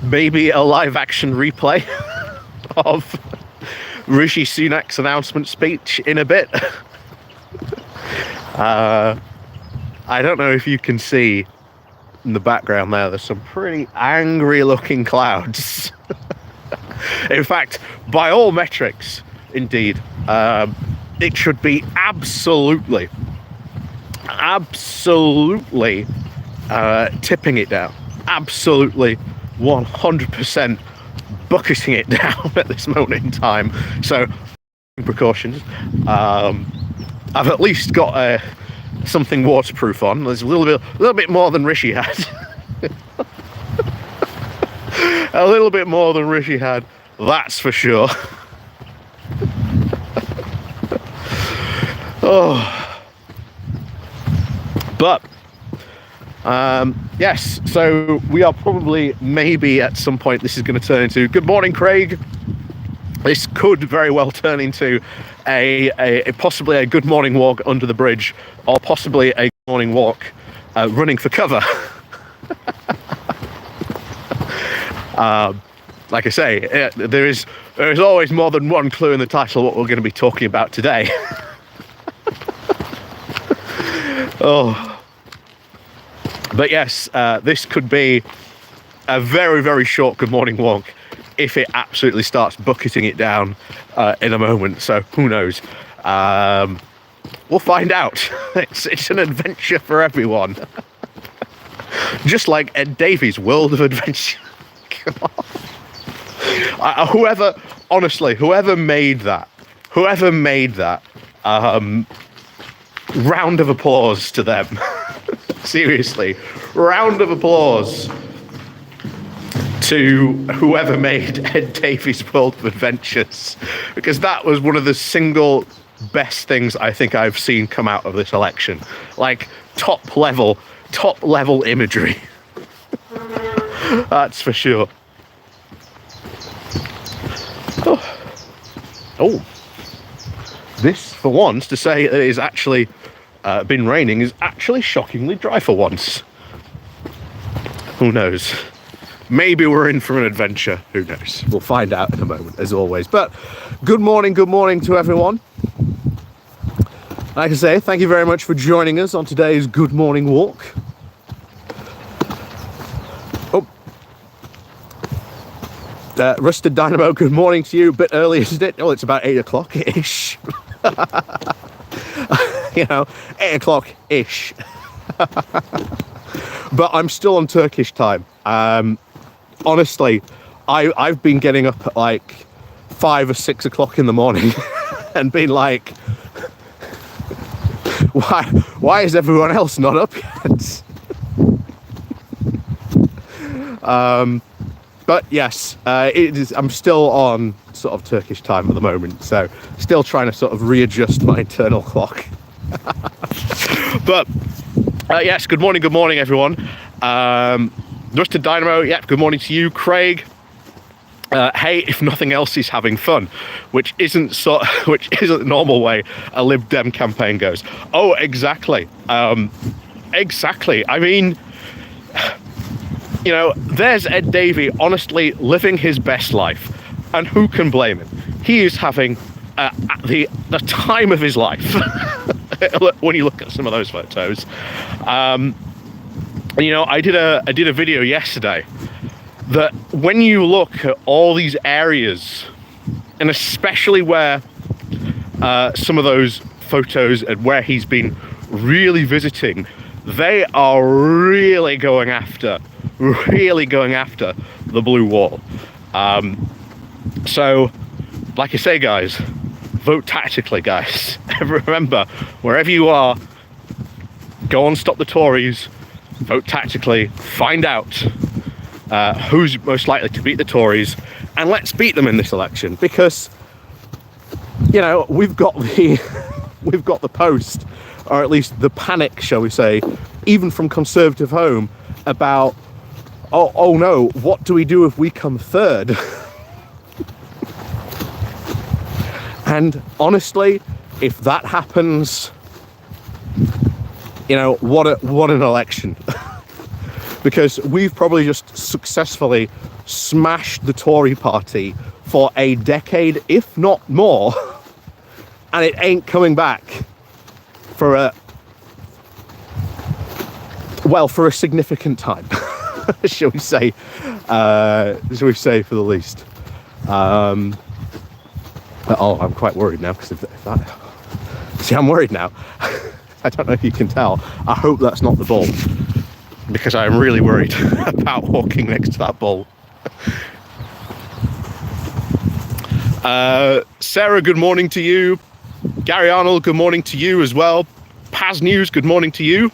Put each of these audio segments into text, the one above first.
maybe a live action replay of Rishi Sunak's announcement speech in a bit. I don't know if you can see in the background there's some pretty angry looking clouds. In fact, by all metrics, indeed, it should be absolutely tipping it down. Absolutely 100% bucketing it down at this moment in time. So, precautions. I've at least got something waterproof on. There's a little bit more than Rishi had. A little bit more than Rishi had, that's for sure. Oh, but yes, so we are probably, maybe at some point this is going to turn into good morning Craig. This could very well turn into a possibly a good morning walk under the bridge, or possibly a good morning walk running for cover. Like I say, there is always more than one clue in the title of what we're going to be talking about today. Oh, but yes, this could be a very, very short good morning walk if it absolutely starts bucketing it down in a moment. So who knows? We'll find out. It's an adventure for everyone. Just like Ed Davies' World of Adventure. Whoever made that, round of applause to them. Seriously, round of applause to whoever made Ed Davies' World of Adventures, because that was one of the single best things I think I've seen come out of this election. Like top level imagery. That's for sure. Oh, this for once, to say that it is actually been raining, is actually shockingly dry for once. Who knows? Maybe we're in for an adventure. Who knows? We'll find out in a moment, as always. But good morning to everyone. Like I say, thank you very much for joining us on today's Good Morning Walk. Rusted Dynamo, good morning to you. A bit early, isn't it? Oh, it's about 8 o'clock-ish. You know, 8 o'clock-ish. But I'm still on Turkish time. Honestly, I've been getting up at like 5 or 6 o'clock in the morning and been like, why is everyone else not up yet? But yes, I'm still on sort of Turkish time at the moment, so still trying to sort of readjust my internal clock. But yes, good morning everyone. Rusted Dynamo, yeah, good morning to you, Craig. Hey, if nothing else, he's having fun, which isn't the normal way a Lib Dem campaign goes. Oh, exactly. Exactly. I mean, you know, there's Ed Davey honestly living his best life, and who can blame him? He is having the time of his life when you look at some of those photos. And, you know, I did a video yesterday that when you look at all these areas, and especially where some of those photos and where he's been really visiting, they are really going after the blue wall. So, like I say, guys, vote tactically, guys. Remember, wherever you are, go on Stop the Tories, vote tactically, find out who's most likely to beat the Tories, and let's beat them in this election, because, you know, we've got the post, or at least the panic, shall we say, even from Conservative Home, about oh no, what do we do if we come third? And honestly, if that happens, you know, what an election. because we've probably just successfully smashed the Tory party for a decade, if not more, and it ain't coming back for a significant time, shall we say for the least. I'm quite worried now, because if that... See, I'm worried now. I don't know if you can tell. I hope that's not the bull, because I'm really worried about walking next to that bull. Sarah, good morning to you. Gary Arnold, good morning to you as well. Paz News, good morning to you.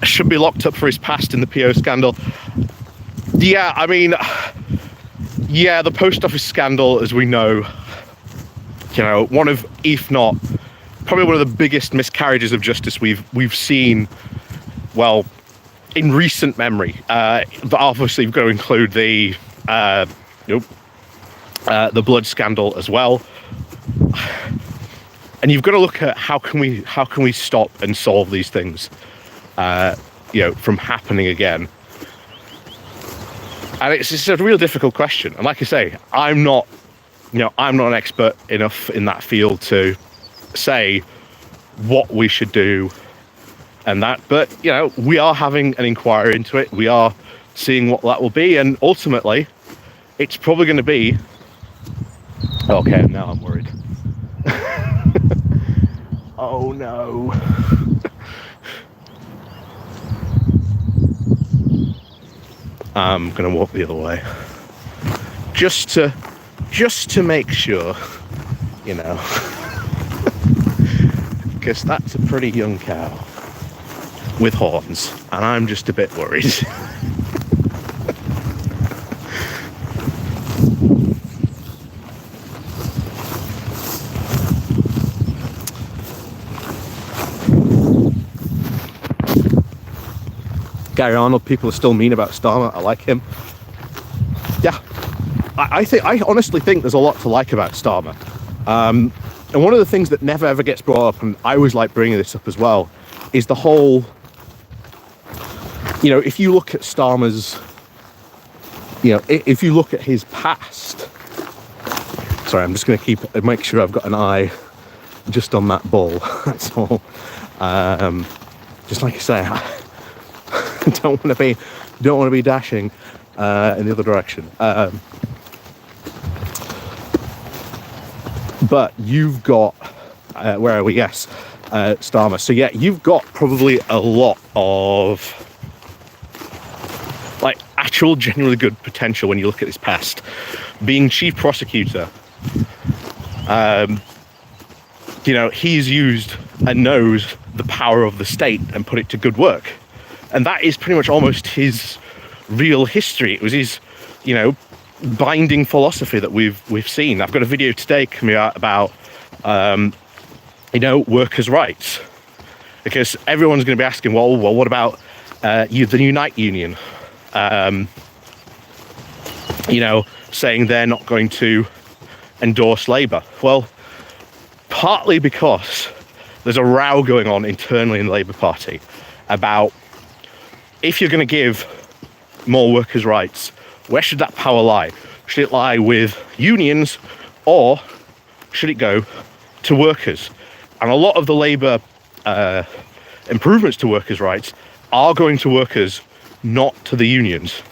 Should be locked up for his past in the PO scandal. Yeah, I mean, yeah, the post office scandal, as we know, one of, if not, probably one of the biggest miscarriages of justice we've seen, well, in recent memory. But obviously, we've got to include the blood scandal as well. And you've got to look at how can we stop and solve these things, from happening again. And it's a real difficult question. And like I say, I'm not an expert enough in that field to say what we should do and that. But, we are having an inquiry into it. We are seeing what that will be. And ultimately, it's probably going to be... Okay, now I'm worried. Oh, no. I'm going to walk the other way. Just to make sure, because that's a pretty young cow with horns, and I'm just a bit worried. Gary Arnold, people are still mean about Starmer. I like him. Yeah, I honestly think there's a lot to like about Starmer. And one of the things that never ever gets brought up, and I always like bringing this up as well, is the whole, if you look at Starmer's, if you look at his past. Sorry, I'm just going to make sure I've got an eye just on that bull. That's all. Just like I say, don't want to be dashing in the other direction. But you've got where are we? Yes, Starmer. So yeah, you've got probably a lot of actual genuinely good potential when you look at his past. Being chief prosecutor, he's used and knows the power of the state and put it to good work. And that is pretty much almost his real history. It was his, binding philosophy that we've seen. I've got a video today coming out about, workers' rights, because everyone's going to be asking, well, what about the Unite Union? Saying they're not going to endorse Labour. Well, partly because there's a row going on internally in the Labour Party about, if you're going to give more workers' rights, where should that power lie? Should it lie with unions, or should it go to workers? And a lot of the Labour improvements to workers' rights are going to workers, not to the unions.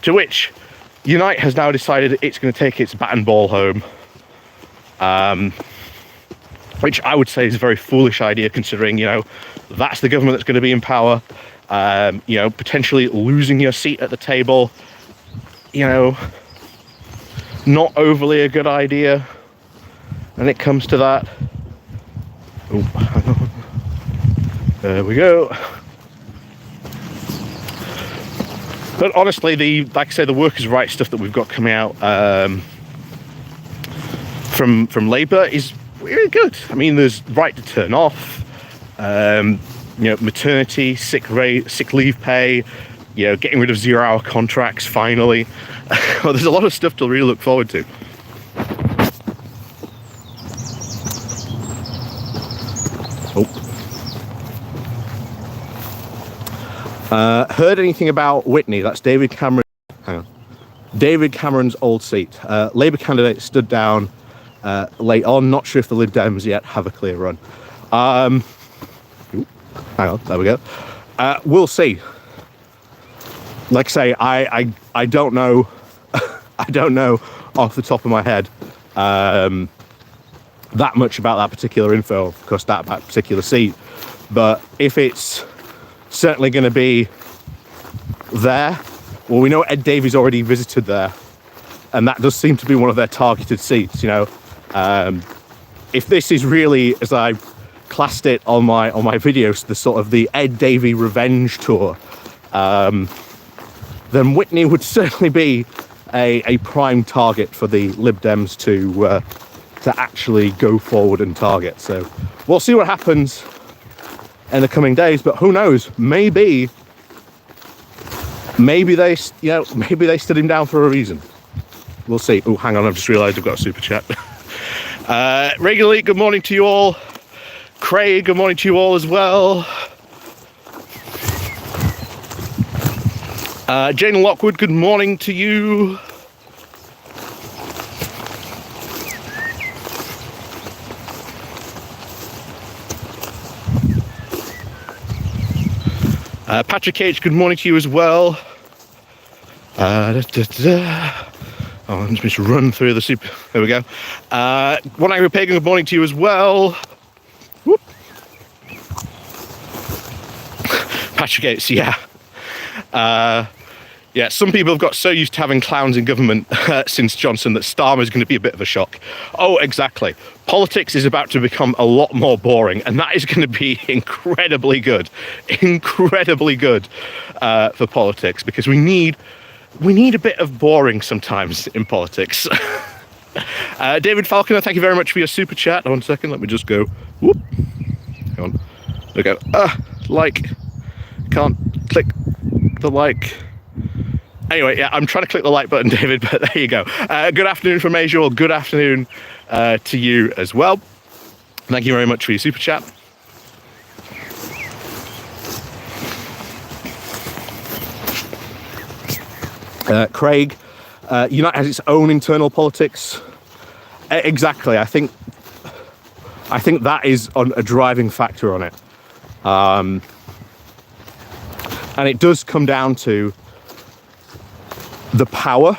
To which Unite has now decided it's going to take its bat and ball home, which I would say is a very foolish idea, considering, that's the government that's going to be in power. Potentially losing your seat at the table, not overly a good idea when it comes to that. Oh, hang on. There we go. But honestly, the workers' rights stuff that we've got coming out from Labour is really good. I mean, there's right to turn off, maternity, sick leave pay, getting rid of 0-hour contracts finally. Well, there's a lot of stuff to really look forward to. Heard anything about Whitney? That's David Cameron. Hang on. David Cameron's old seat. Labour candidate stood down late on. Not sure if the Lib Dems yet have a clear run. Hang on, there we go. We'll see. Like I say, I don't know. I don't know off the top of my head that much about that particular info, of course, that particular seat. But if it's certainly going to be there, well, we know Ed Davey's already visited there, and that does seem to be one of their targeted seats. You know, if this is really, as I classed it on my videos, the sort of the Ed Davey revenge tour, then Whitney would certainly be a prime target for the Lib Dems to actually go forward and target. So we'll see what happens in the coming days, but who knows? Maybe they, maybe they stood him down for a reason. We'll see. Oh, hang on, I've just realised I've got a super chat. Regularly, good morning to you all. Craig, good morning to you all as well. Jane Lockwood, good morning to you. Patrick H, good morning to you as well. Oh, let me just run through the super. There we go. One Angry Pagan, good morning to you as well. Whoop. Patrick H, yeah. Yeah, some people have got so used to having clowns in government since Johnson that Starmer is going to be a bit of a shock. Oh, exactly. Politics is about to become a lot more boring, and that is going to be incredibly good for politics, because we need a bit of boring sometimes in politics. David Falconer, thank you very much for your super chat. 1 second, let me just go. Whoop. Hang on. There we go. Like. Can't click the like. Anyway, yeah, I'm trying to click the like button, David, but there you go. Good afternoon from Asia, or good afternoon to you as well. Thank you very much for your super chat. Craig, United has its own internal politics. Exactly. I think that is a driving factor on it. And it does come down to the power.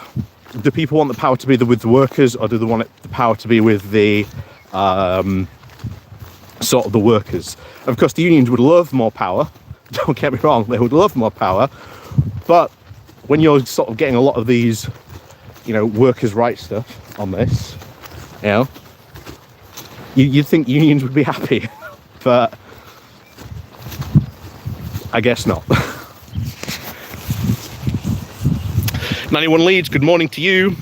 Do people want the power to be with the workers, or do they want the power to be with the sort of the workers? Of course, the unions would love more power. Don't get me wrong, they would love more power. But when you're sort of getting a lot of these, workers' rights stuff on this, you'd think unions would be happy, but I guess not. 91 Leeds, good morning to you.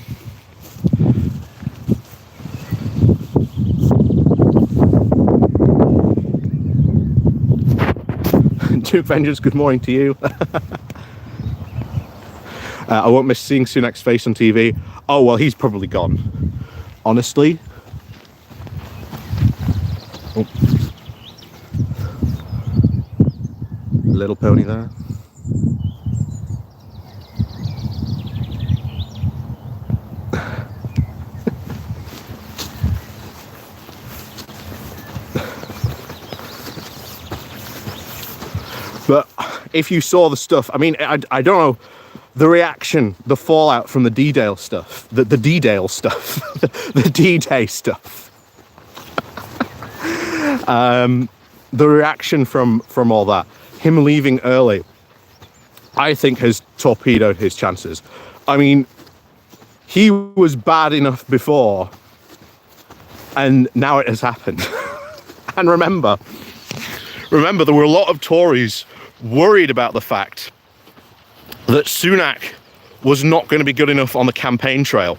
Duke Vengeance, good morning to you. I won't miss seeing Sunak's face on TV. Oh, well, he's probably gone. Honestly. Oh. Little pony there. But if you saw the stuff, I mean, I don't know, the reaction, the fallout from the D-Day stuff, the D-Day stuff, the D-Day stuff. The reaction from all that, him leaving early, I think has torpedoed his chances. I mean, he was bad enough before, and now it has happened. And remember, there were a lot of Tories worried about the fact that Sunak was not going to be good enough on the campaign trail.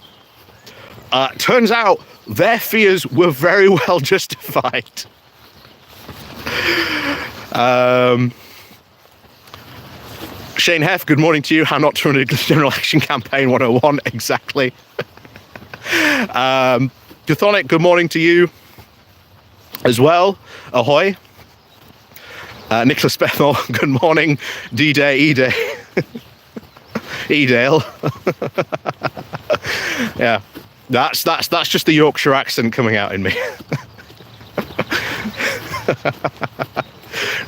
Turns out their fears were very well justified. Shane Heff, good morning to you. How not to run a general election campaign 101, exactly. Gathonic, good morning to you as well. Ahoy. Nicholas Bethel, good morning. D-Day, E-Day. E-Dale. Yeah, that's just the Yorkshire accent coming out in me.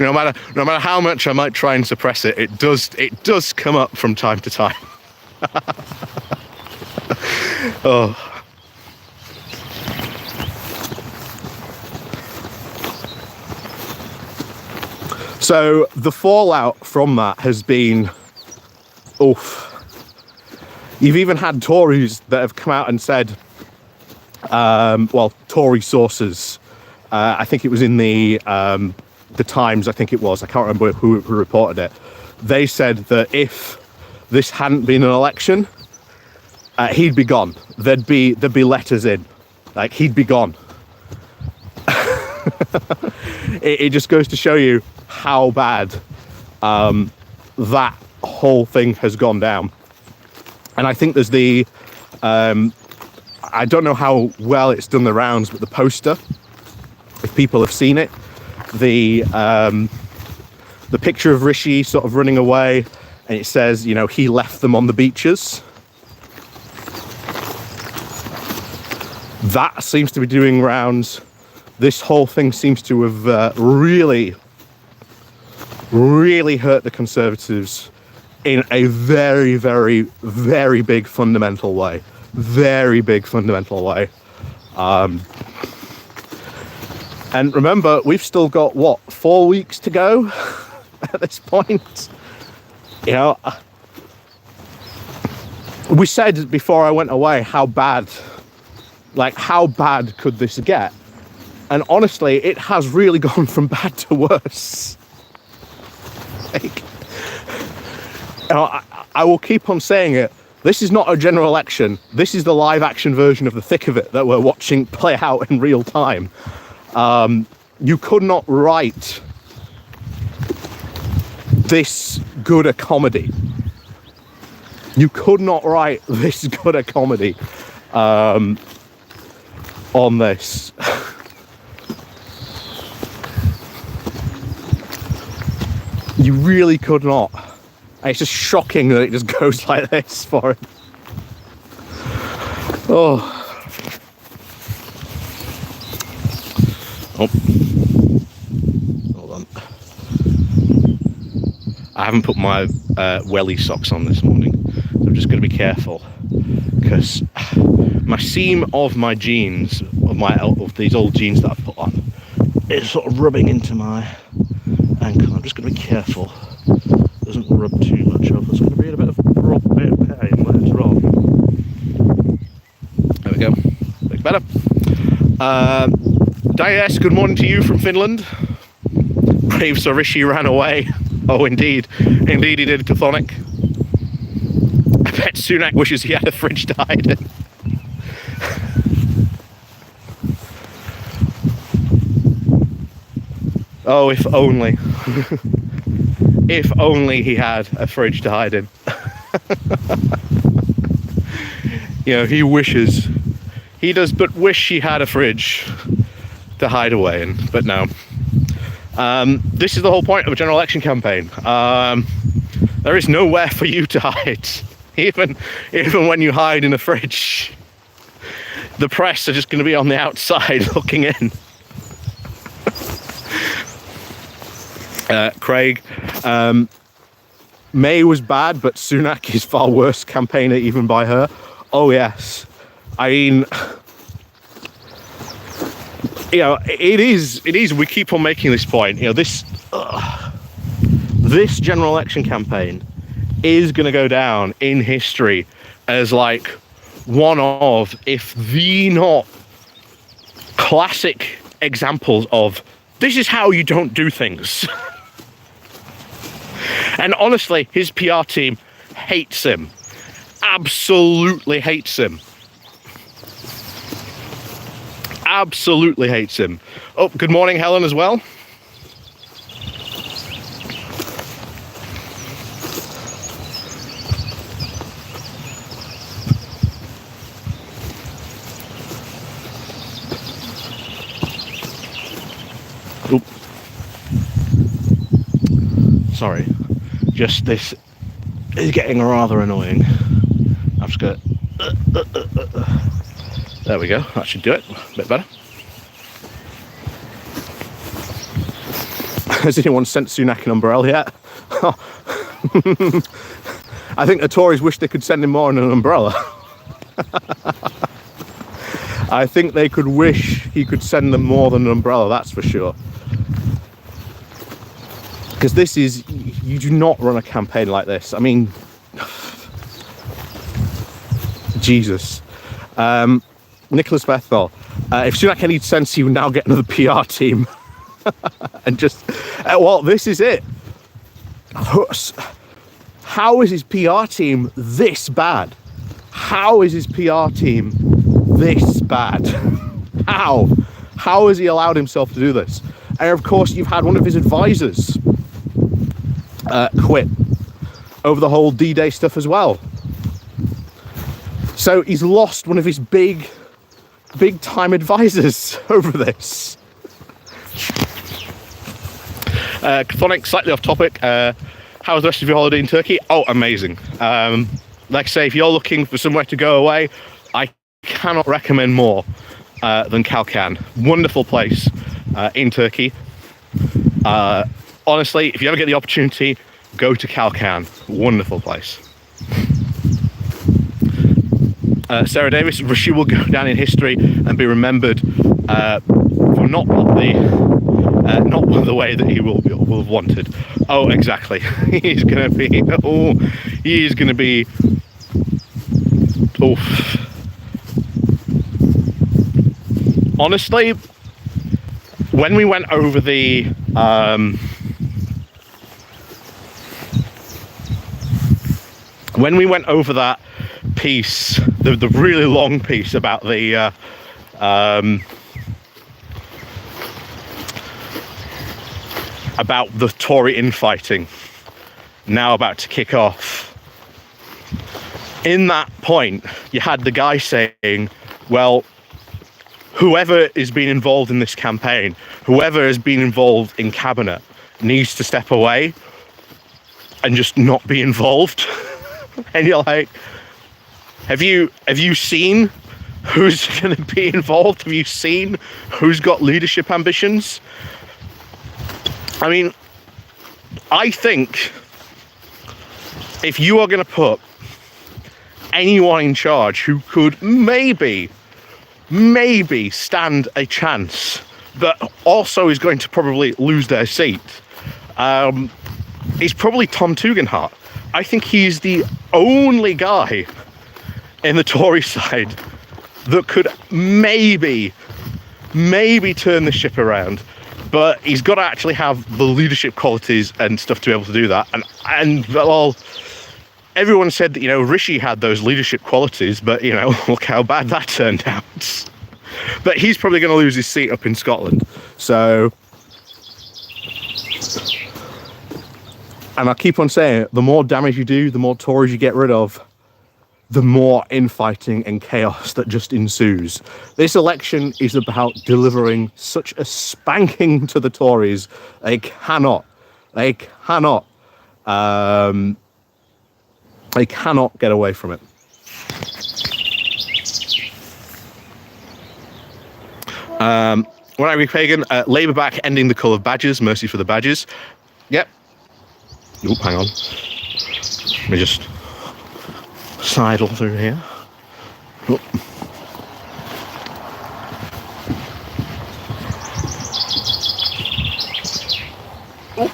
No matter how much I might try and suppress it, it does come up from time to time. Oh. So the fallout from that has been, oof. You've even had Tories that have come out and said, well, Tory sources, I think it was in the Times, I think it was, I can't remember who reported it. They said that if this hadn't been an election, he'd be gone. There'd be letters in, like he'd be gone. It just goes to show you how bad that whole thing has gone down. And I think there's the, I don't know how well it's done the rounds, but the poster, if people have seen it, the picture of Rishi sort of running away, and it says, you know, he left them on the beaches. That seems to be doing rounds. This whole thing seems to have really hurt the Conservatives in a very, very, very big fundamental way. Very big fundamental way. And remember, we've still got, what, 4 weeks to go at this point? You know, we said before I went away how bad could this get? And honestly, it has really gone from bad to worse. Like, you know, I will keep on saying it. This is not a general election. This is the live action version of the thick of it that we're watching play out in real time. You could not write this good a comedy. You could not write this good a comedy on this. You really could not. And it's just shocking that it just goes like this for it. Oh. Oh. Hold on. I haven't put my welly socks on this morning. So I'm just going to be careful, because my seam of my jeans, of these old jeans that I've put on, is sort of rubbing into my ankle. I'm just going to be careful. It doesn't rub too much off. There's going to be a bit of pain later on. There we go. Looks better. Dias, good morning to you from Finland. Brave Sir Rishi ran away. Oh, indeed. Indeed he did, Cathonic. I bet Sunak wishes he had a fridge to hide in. Oh, if only. If only he had a fridge to hide in. You know, he wishes. He does but wish he had a fridge to hide away in, but no. This is the whole point of a general election campaign. There is nowhere for you to hide. Even when you hide in a fridge. The press are just going to be on the outside looking in. Craig, May was bad, but Sunak is far worse campaigner even by her. Oh yes, I mean, you know, it is. We keep on making this point. You know, this general election campaign is going to go down in history as like one of, if the not classic examples of this is how you don't do things. And honestly, his PR team hates him. Absolutely hates him. Absolutely hates him. Oh, good morning, Helen, as well. Oop. Sorry, just this is getting rather annoying. I'm just gonna there we go, that should do it a bit better. Has anyone sent Sunak an umbrella yet? I think the Tories wish they could send him more than an umbrella. I think they could wish he could send them more than an umbrella, that's for sure. Because this is, you do not run a campaign like this. I mean, Jesus. Nicholas Bethwell, if Sunak had any sense, he would now get another PR team. And just, well, this is it. How is his PR team this bad? How is his PR team this bad? How? How has he allowed himself to do this? And of course, you've had one of his advisors quit over the whole D-Day stuff as well. So he's lost one of his big time advisors over this. Chthonic, slightly off topic. How was the rest of your holiday in Turkey? Oh, amazing. Like I say, if you're looking for somewhere to go away, I cannot recommend more than Kalkan. Wonderful place in Turkey. Honestly, if you ever get the opportunity, go to Kalkan. Wonderful place. Sarah Davis, she will go down in history and be remembered for not the way that he will have wanted. Oh, exactly. He's gonna be. Oh, he's gonna be. Oof. Honestly, when we went over the that piece, the really long piece about the Tory infighting now about to kick off. In that point, you had the guy saying, well, whoever is being involved in this campaign, whoever has been involved in cabinet needs to step away and just not be involved. And you're like, have you seen who's going to be involved? Have you seen who's got leadership ambitions? I mean, I think if you are going to put anyone in charge who could maybe stand a chance, but also is going to probably lose their seat, is probably Tom Tugendhat. I think he's the only guy in the Tory side that could maybe turn the ship around. But he's got to actually have the leadership qualities and stuff to be able to do that. And well, everyone said that, you know, Rishi had those leadership qualities, but, you know, look how bad that turned out. But he's probably going to lose his seat up in Scotland. So, and I keep on saying, the more damage you do, the more Tories you get rid of, the more infighting and chaos that just ensues. This election is about delivering such a spanking to the Tories. They cannot get away from it. When I read Pagan, Labour back ending the cull of badges, mercy for the badges. Yep. Oop, hang on. Let me just sidle through here. Oop. Oop.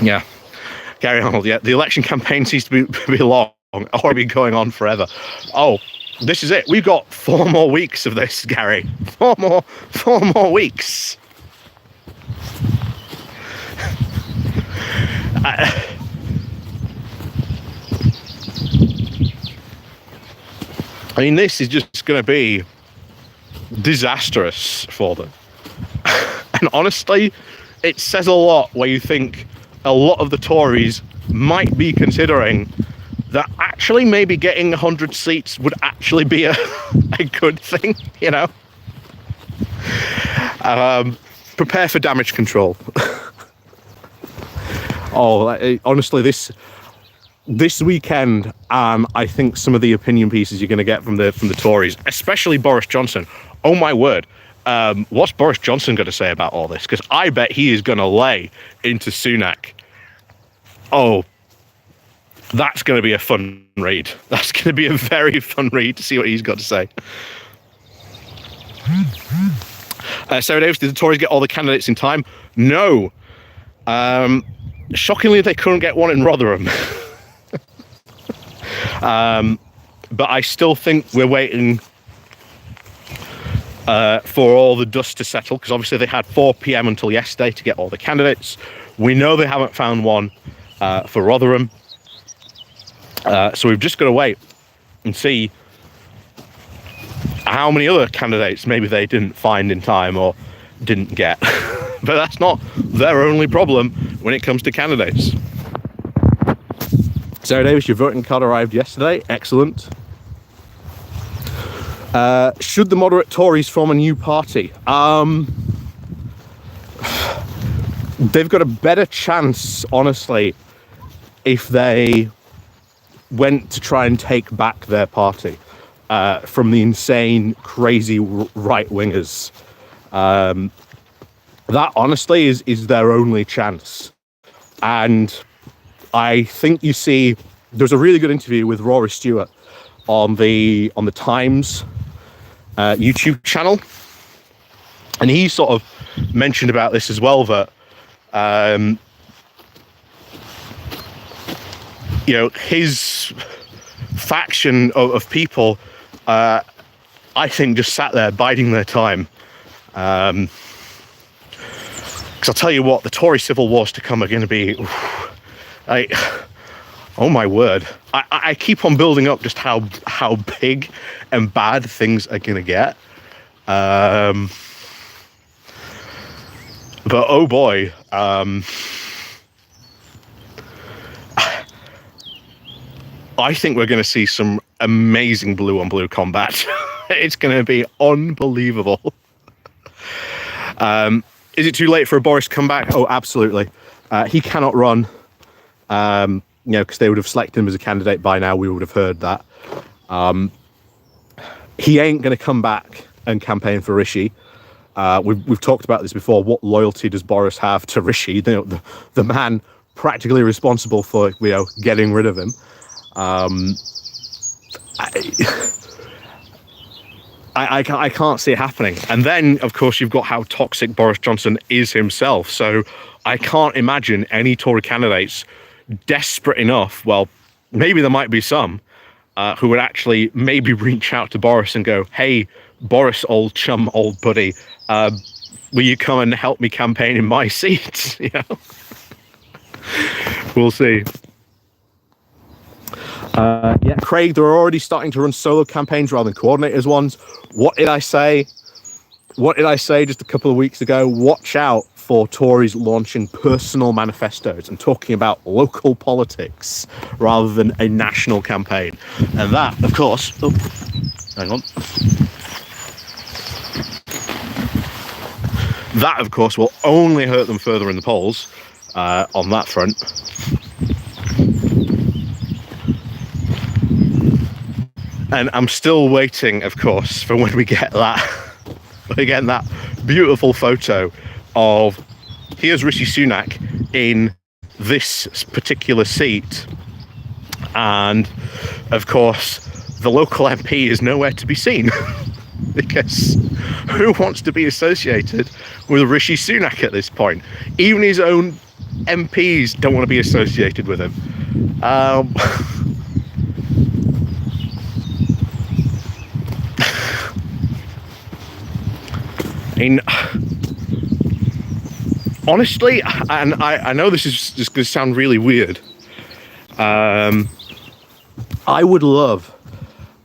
Yeah. Gary Arnold, yeah. The election campaign seems to be long, or be going on forever. Oh, this is it. We've got 4 more weeks of this, Gary. 4 more weeks. I mean, this is just going to be disastrous for them. And honestly, it says a lot where you think a lot of the Tories might be considering that actually maybe getting 100 seats would actually be a good thing, you know? prepare for damage control. Honestly, this weekend, I think some of the opinion pieces you're going to get from the Tories, especially Boris Johnson. Oh my word, what's Boris Johnson going to say about all this? Because I bet he is going to lay into Sunak. Oh, that's going to be a fun read. That's going to be a very fun read to see what he's got to say. Sarah Davis, did the Tories get all the candidates in time? No. Shockingly, they couldn't get one in Rotherham. But I still think we're waiting for all the dust to settle, because obviously they had 4 p.m. until yesterday to get all the candidates. We know they haven't found one for Rotherham. So we've just got to wait and see how many other candidates maybe they didn't find in time or didn't get. But that's not their only problem when it comes to candidates. Sarah Davis, your voting card arrived yesterday. Excellent. Should the moderate Tories form a new party? They've got a better chance, honestly, if they went to try and take back their party from the insane, crazy right-wingers. That, honestly, is their only chance. And I think you see, there's a really good interview with Rory Stewart on the Times YouTube channel, and he sort of mentioned about this as well, that you know, his faction of people, I think, just sat there biding their time. Because I'll tell you what, the Tory civil wars to come are going to be, oh my word. I keep on building up just how big and bad things are going to get. But oh boy, I think we're going to see some amazing blue on blue combat. It's going to be unbelievable. Is it too late for a Boris comeback? Oh, absolutely. He cannot run, you know, because they would have selected him as a candidate by now. We would have heard that. He ain't going to come back and campaign for Rishi. We've talked about this before. What loyalty does Boris have to Rishi? The man practically responsible for, you know, getting rid of him. I can't see it happening. And then, of course, you've got how toxic Boris Johnson is himself. So I can't imagine any Tory candidates desperate enough, well, maybe there might be some, who would actually maybe reach out to Boris and go, hey, Boris, old chum, old buddy, will you come and help me campaign in my seat? You know? We'll see. Yeah, Craig, they're already starting to run solo campaigns rather than coordinators ones. What did I say? What did I say just a couple of weeks ago? Watch out for Tories launching personal manifestos and talking about local politics rather than a national campaign. And that, of course, hang on. That, of course, will only hurt them further in the polls on that front. And I'm still waiting, of course, for when we get that, again, that beautiful photo of here's Rishi Sunak in this particular seat. And, of course, the local MP is nowhere to be seen. Because who wants to be associated with Rishi Sunak at this point? Even his own MPs don't want to be associated with him. Honestly, and I know this is just going to sound really weird. I would love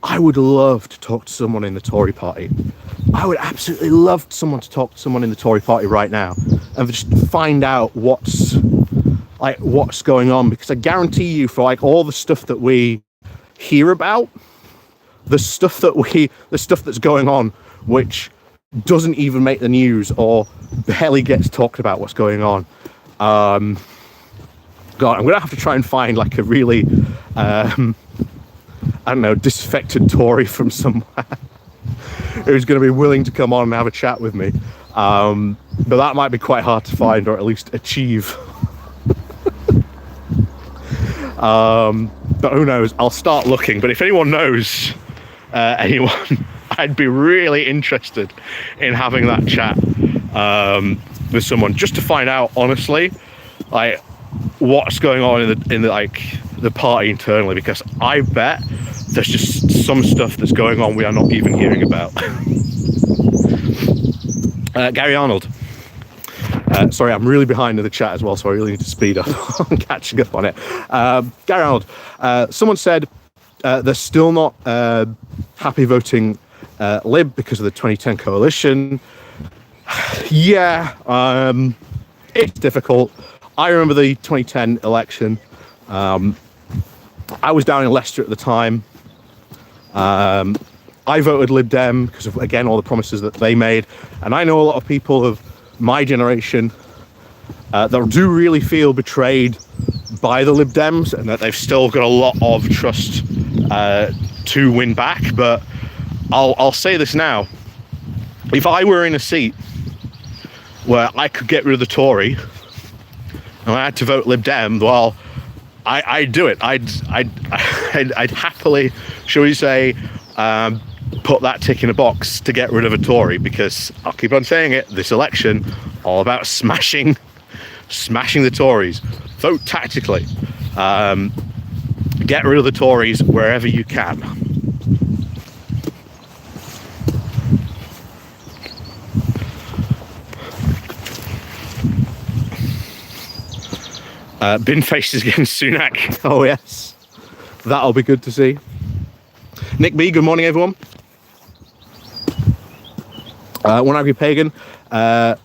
to talk to someone in the Tory party. I would absolutely love someone to talk to someone in the Tory party right now and just find out what's going on, because I guarantee you, for like all the stuff that we hear about, the stuff that's going on which doesn't even make the news or barely gets talked about what's going on. God, I'm gonna have to try and find like a really I don't know, disaffected Tory from somewhere who's going to be willing to come on and have a chat with me, but that might be quite hard to find, or at least achieve. But who knows, I'll start looking. But if anyone knows anyone, I'd be really interested in having that chat with someone, just to find out honestly like what's going on in the like the party internally, because I bet there's just some stuff that's going on we are not even hearing about. Gary Arnold, sorry, I'm really behind in the chat as well, so I really need to speed up on catching up on it. Gary Arnold, someone said they're still not happy voting Lib because of the 2010 coalition. Yeah, it's difficult. I remember the 2010 election. I was down in Leicester at the time. I voted Lib Dem because of, again, all the promises that they made. And I know a lot of people of my generation that do really feel betrayed by the Lib Dems, and that they've still got a lot of trust to win back. But I'll say this now. If I were in a seat where I could get rid of the Tory and I had to vote Lib Dem, well, I'd do it. I'd happily, shall we say, put that tick in a box to get rid of a Tory, because I'll keep on saying it, this election, all about smashing the Tories. Vote tactically. Get rid of the Tories wherever you can. Bin faces against Sunak. Oh yes, that'll be good to see. Nick B, good morning everyone. One Angry Pagan. Hang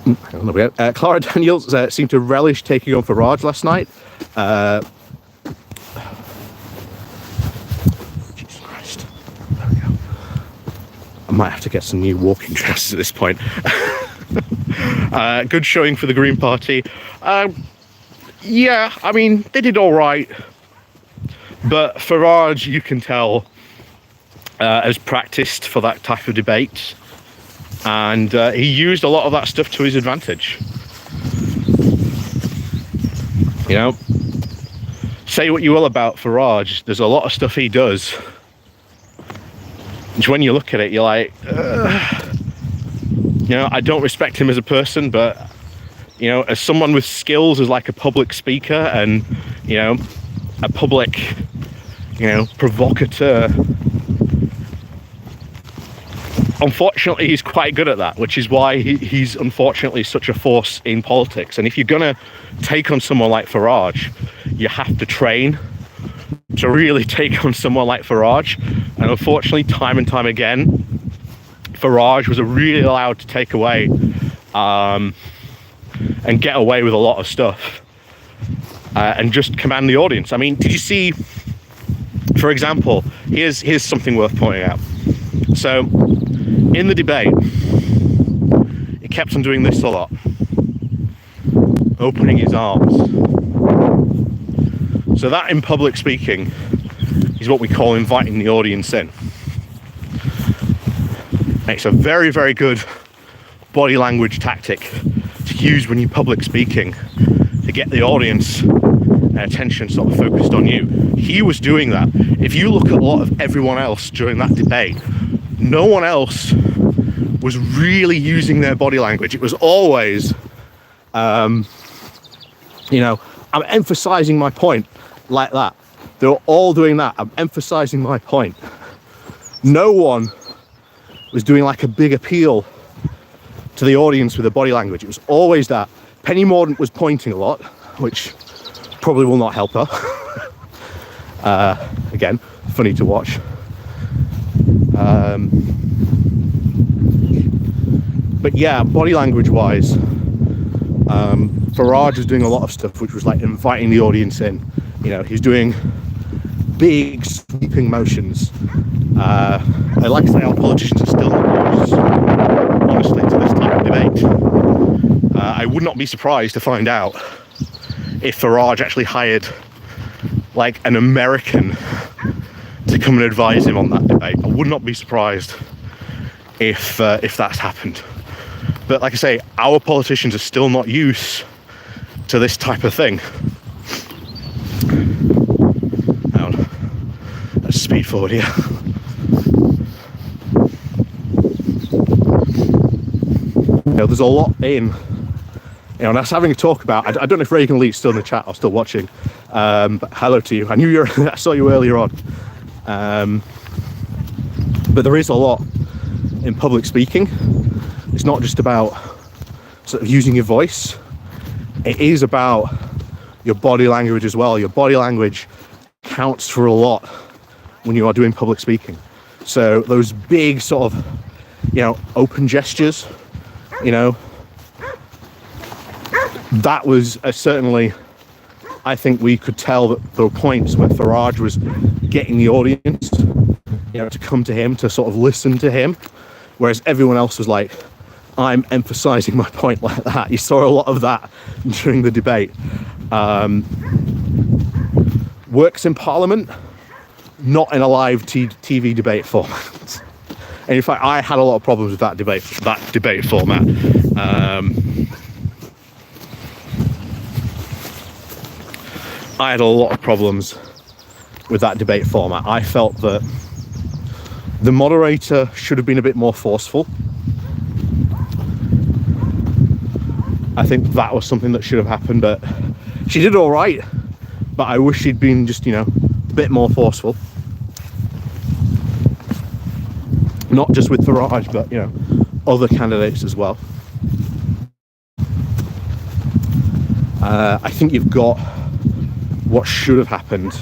on, there we go. Clara Daniels seemed to relish taking on Farage last night. Jesus Christ. There we go. I might have to get some new walking trousers at this point. Good showing for the Green Party. Yeah, I mean, they did all right. But Farage, you can tell, has practiced for that type of debate. And he used a lot of that stuff to his advantage. You know, say what you will about Farage, there's a lot of stuff he does, which when you look at it, you're like, you know, I don't respect him as a person, but, you know, as someone with skills as like a public speaker and, you know, a public, you know, provocateur, unfortunately he's quite good at that, which is why he's unfortunately such a force in politics. And if you're gonna take on someone like Farage, you have to train to really take on someone like Farage. And unfortunately, time and time again, Farage was really allowed to take away and get away with a lot of stuff and just command the audience. I mean, did you see, for example, here's something worth pointing out. So in the debate, he kept on doing this a lot, opening his arms. So that in public speaking is what we call inviting the audience in. It's a very, very good body language tactic to use when you're public speaking to get the audience attention sort of focused on you. He was doing that. If you look at a lot of everyone else during that debate, no one else was really using their body language. It was always, you know, I'm emphasizing my point like that. They were all doing that. I'm emphasizing my point. No one was doing like a big appeal to the audience with the body language. It was always that. Penny Mordaunt was pointing a lot, which probably will not help her. Again, funny to watch. But yeah, body language wise, Farage was doing a lot of stuff which was like inviting the audience in. You know, he's doing big sweeping motions. I like to say our politicians are still not used, honestly, to this type I would not be surprised to find out if Farage actually hired like an American to come and advise him on that debate. I would not be surprised if that's happened. But like I say, our politicians are still not used to this type of thing. Hang on. Let's speed forward here. You know, there's a lot in, you know, and I was having a talk about, I don't know if Reagan Lee's still in the chat or still watching, but hello to you. I knew you were, I saw you earlier on. But there is a lot in public speaking. It's not just about sort of using your voice. It is about your body language as well. Your body language counts for a lot when you are doing public speaking. So those big sort of, you know, open gestures, you know, that was certainly, I think we could tell that there were points where Farage was getting the audience, you know, to come to him, to sort of listen to him, whereas everyone else was like, I'm emphasizing my point like that. You saw a lot of that during the debate. Works in Parliament, not in a live TV debate format. And in fact, I had a lot of problems with that debate format. I had a lot of problems with that debate format. I felt that the moderator should have been a bit more forceful. I think that was something that should have happened, but she did all right. But I wish she'd been just, you know, a bit more forceful. Not just with Farage, but, you know, other candidates as well. I think you've got, what should have happened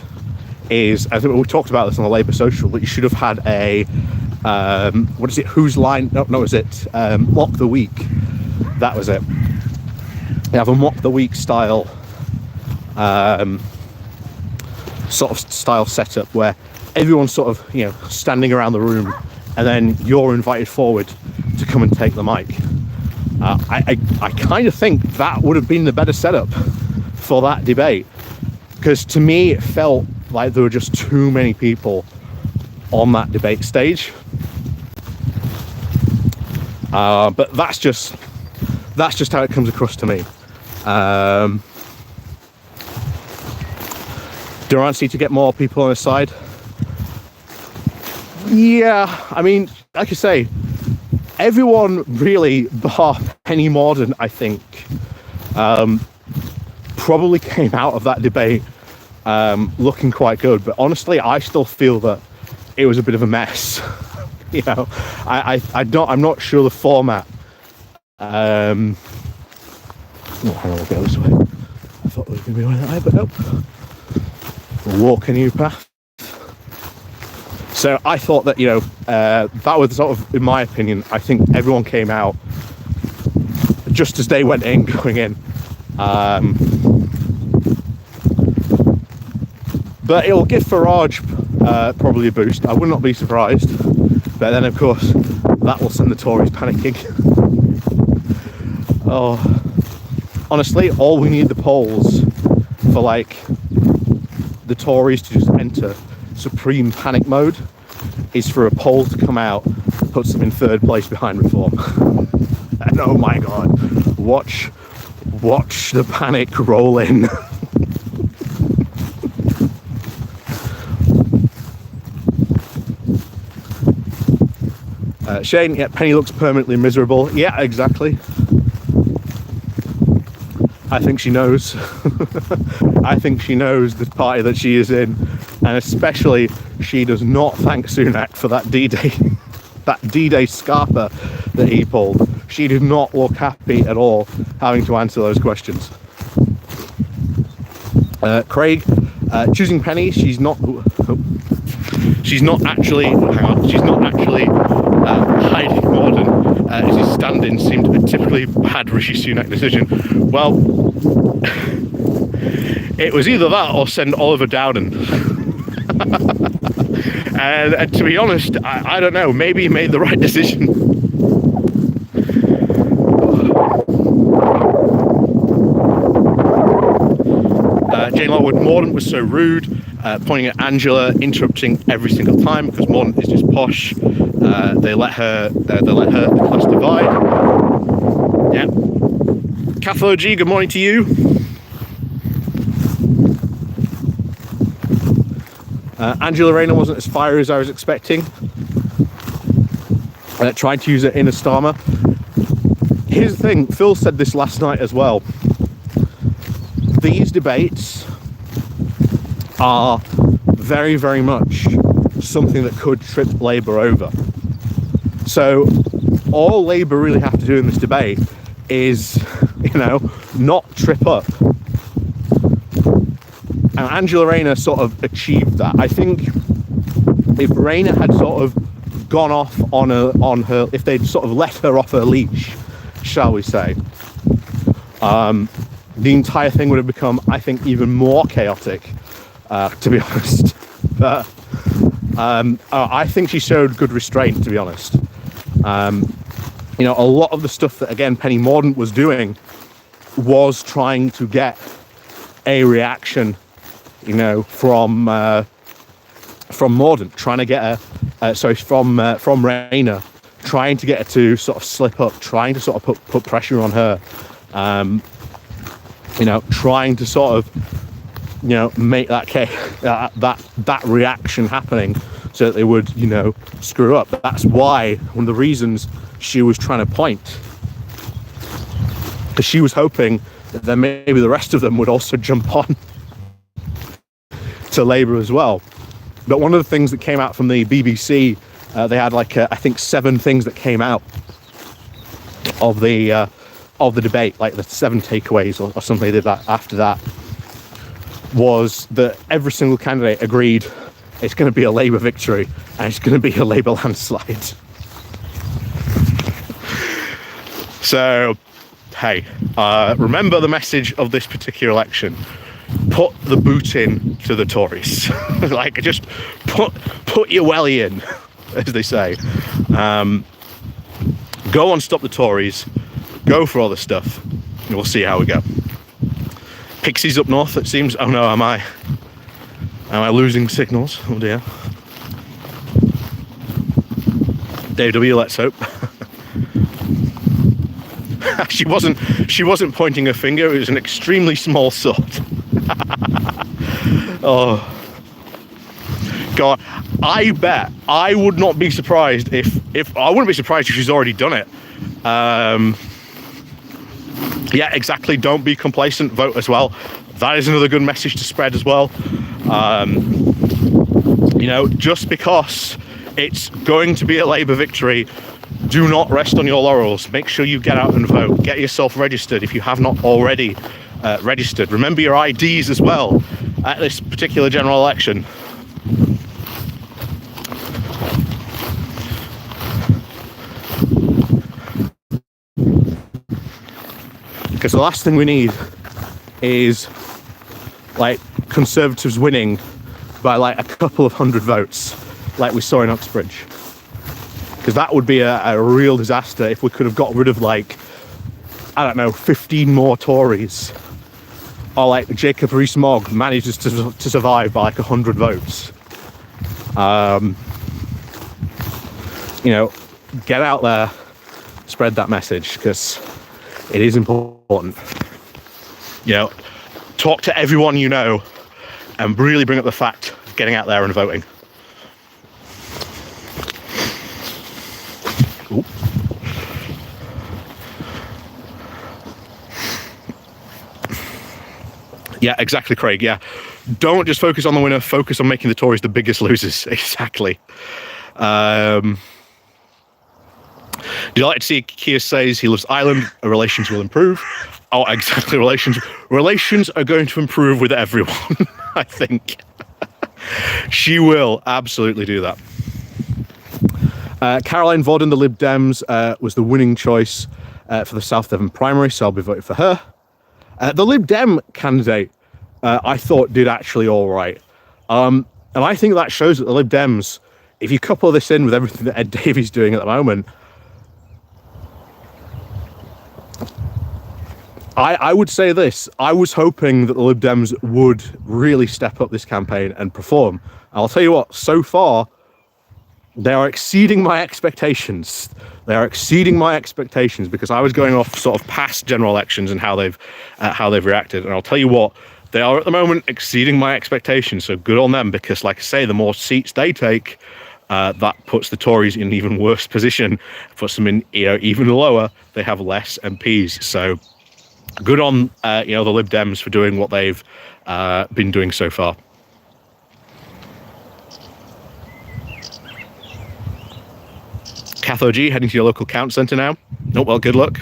is, I think we talked about this on the Labour Social, but you should have had a, what is it, whose line, no, is it, Mock the Week. That was it. You have a Mock the Week style, sort of style setup where everyone's sort of, you know, standing around the room, and then you're invited forward to come and take the mic. I kind of think that would have been the better setup for that debate, because to me it felt like there were just too many people on that debate stage. But that's just how it comes across to me. Durrance need to get more people on his side. Yeah, I mean, like I say, everyone really, bar Penny Mordaunt, I think, probably came out of that debate looking quite good. But honestly, I still feel that it was a bit of a mess. You know, I'm not sure the format. Oh, hang on, we'll go this way. I thought there was going to be one that way, but nope. We'll walk a new path. So I thought that, you know, that was sort of, in my opinion, I think everyone came out just as they went in, going in. But it'll give Farage probably a boost. I would not be surprised. But then, of course, that will send the Tories panicking. Oh, honestly, all we need the polls for, like, the Tories to just enter supreme panic mode is for a poll to come out that puts them in third place behind Reform. And oh my God, watch the panic roll in. Shane, yeah, Penny looks permanently miserable. Yeah, exactly. I think she knows. I think she knows the party that she is in, and especially she does not thank Sunak for that D-Day, that D-Day scarper that he pulled. She did not look happy at all having to answer those questions. Craig, choosing Penny, she's not actually, hang on, she's not actually hiding Mordaunt. His stand-in seemed a typically bad Rishi Sunak decision. Well, it was either that or send Oliver Dowden. And to be honest, I don't know, maybe he made the right decision. Jane Lockwood, Mordaunt was so rude, pointing at Angela, interrupting every single time because Mordaunt is just posh. They let her the class divide. Yeah. Cathlo G, good morning to you. Angela Rayner wasn't as fiery as I was expecting. Tried to use her inner Starmer. Here's the thing, Phil said this last night as well. These debates are very, very much something that could trip Labour over. So all Labour really have to do in this debate is, not trip up. And Angela Rayner sort of achieved that. I think if Rayner had sort of gone off on her, if they'd sort of let her off her leash, shall we say, the entire thing would have become, I think, even more chaotic, to be honest. But I think she showed good restraint, to be honest. A lot of the stuff that, again, Penny Mordaunt was doing was trying to get a reaction, from Mordaunt, trying to get from Rayner, trying to get her to sort of slip up, trying to sort of put pressure on her, trying to sort of, make that reaction happening so that they would, screw up. That's why one of the reasons she was trying to point, because she was hoping that then maybe the rest of them would also jump on to Labour as well. But one of the things that came out from the BBC, they had I think 7 things that came out of the debate, like the 7 takeaways or something they did that after that, was that every single candidate agreed it's going to be a Labour victory and it's going to be a Labour landslide. So, hey, remember the message of this particular election. Put the boot in to the Tories. Just put your welly in, as they say. Go on, stop the Tories. Go for all this stuff. And we'll see how we go. Pixies up north, it seems. Oh no, am I losing signals? Oh dear. Dave W, let's hope. She wasn't pointing her finger, it was an extremely small sword. Oh God, I bet I would not be surprised if I wouldn't be surprised if she's already done it. Yeah, exactly. Don't be complacent. Vote as well. That is another good message to spread as well. Just because it's going to be a Labour victory, do not rest on your laurels. Make sure you get out and vote. Get yourself registered if you have not already registered. Remember your IDs as well at this particular general election. Because the last thing we need is Conservatives winning by a couple of hundred votes like we saw in Uxbridge. Because that would be a real disaster if we could have got rid of 15 more Tories, or Jacob Rees-Mogg manages to survive by 100 votes. Get out there, spread that message, because it is important. Talk to everyone you know and really bring up the fact of getting out there and voting. Ooh. Yeah, exactly, Craig. Yeah. Don't just focus on the winner, focus on making the Tories the biggest losers. Exactly. Do you like to see Keir says he loves Ireland, relations will improve? Oh, exactly, relations are going to improve with everyone, I think. She will absolutely do that. Caroline Vaughan, the Lib Dems, was the winning choice for the South Devon primary, so I'll be voting for her. The Lib Dem candidate, I thought, did actually all right. And I think that shows that the Lib Dems, if you couple this in with everything that Ed Davey's doing at the moment, I would say this. I was hoping that the Lib Dems would really step up this campaign and perform. I'll tell you what, so far, they are exceeding my expectations. They are exceeding my expectations because I was going off sort of past general elections and how they've reacted. And I'll tell you what, they are at the moment exceeding my expectations. So good on them, because like I say, the more seats they take, that puts the Tories in an even worse position, puts them in even lower. They have less MPs. So good on the Lib Dems for doing what they've been doing so far. Catho G heading to your local count centre now. Oh well, good luck.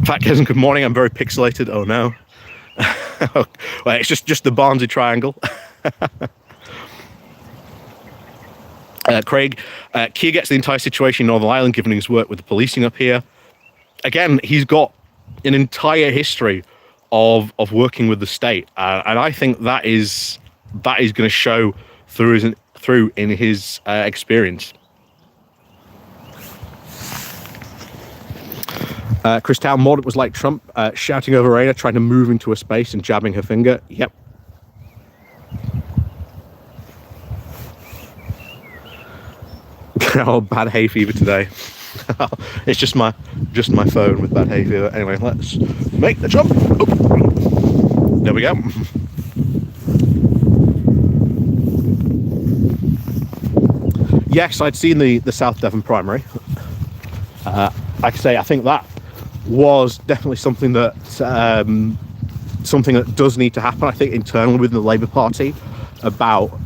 Fat Kevin, good morning. I'm very pixelated. Oh no. Well, it's just the Barnsley triangle. Craig, Keir gets the entire situation in Northern Ireland given his work with the policing up here. Again, he's got an entire history of working with the state, and I think that is going to show through in his experience. Chris Town, Mordaunt was like Trump, shouting over Raina, trying to move into a space and jabbing her finger. Yep. Oh, bad hay fever today. It's just my phone with bad hay fever. Anyway, let's make the jump. Oh. There we go. Yes, I'd seen the South Devon primary. Like I say, I think that was definitely something that does need to happen. I think internally within the Labour Party about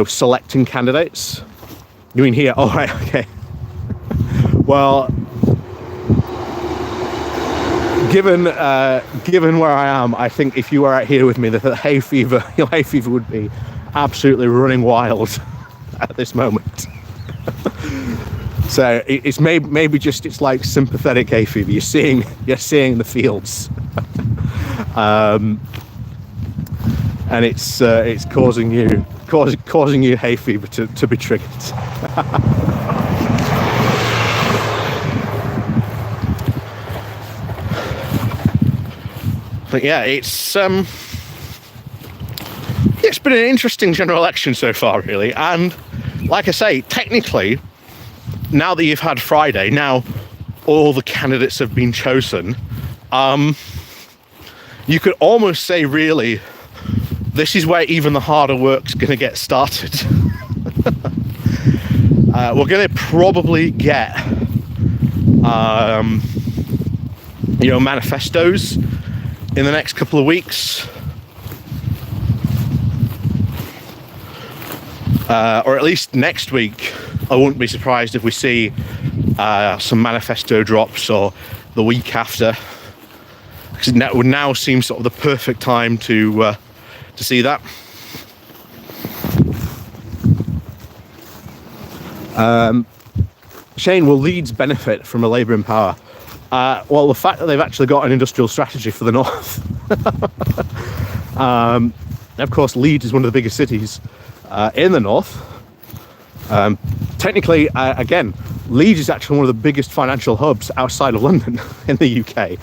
selecting candidates. You mean here? Oh, right, okay. Well, given where I am, I think if you were out here with me, the hay fever, your hay fever would be absolutely running wild at this moment. So it's maybe just it's like sympathetic hay fever. You're seeing the fields, and it's causing you hay fever to be triggered. But yeah, it's been an interesting general election so far, really. And like I say, technically, now that you've had Friday, now all the candidates have been chosen, you could almost say, really, this is where even the harder work's going to get started. We're going to probably get, manifestos in the next couple of weeks. Or at least next week. I wouldn't be surprised if we see some manifesto drops, or the week after, because it would now seem sort of the perfect time to see that. Shane, will Leeds benefit from a Labour in power? Well, the fact that they've actually got an industrial strategy for the north. Of course, Leeds is one of the biggest cities in the north. Technically, again, Leeds is actually one of the biggest financial hubs outside of London in the UK,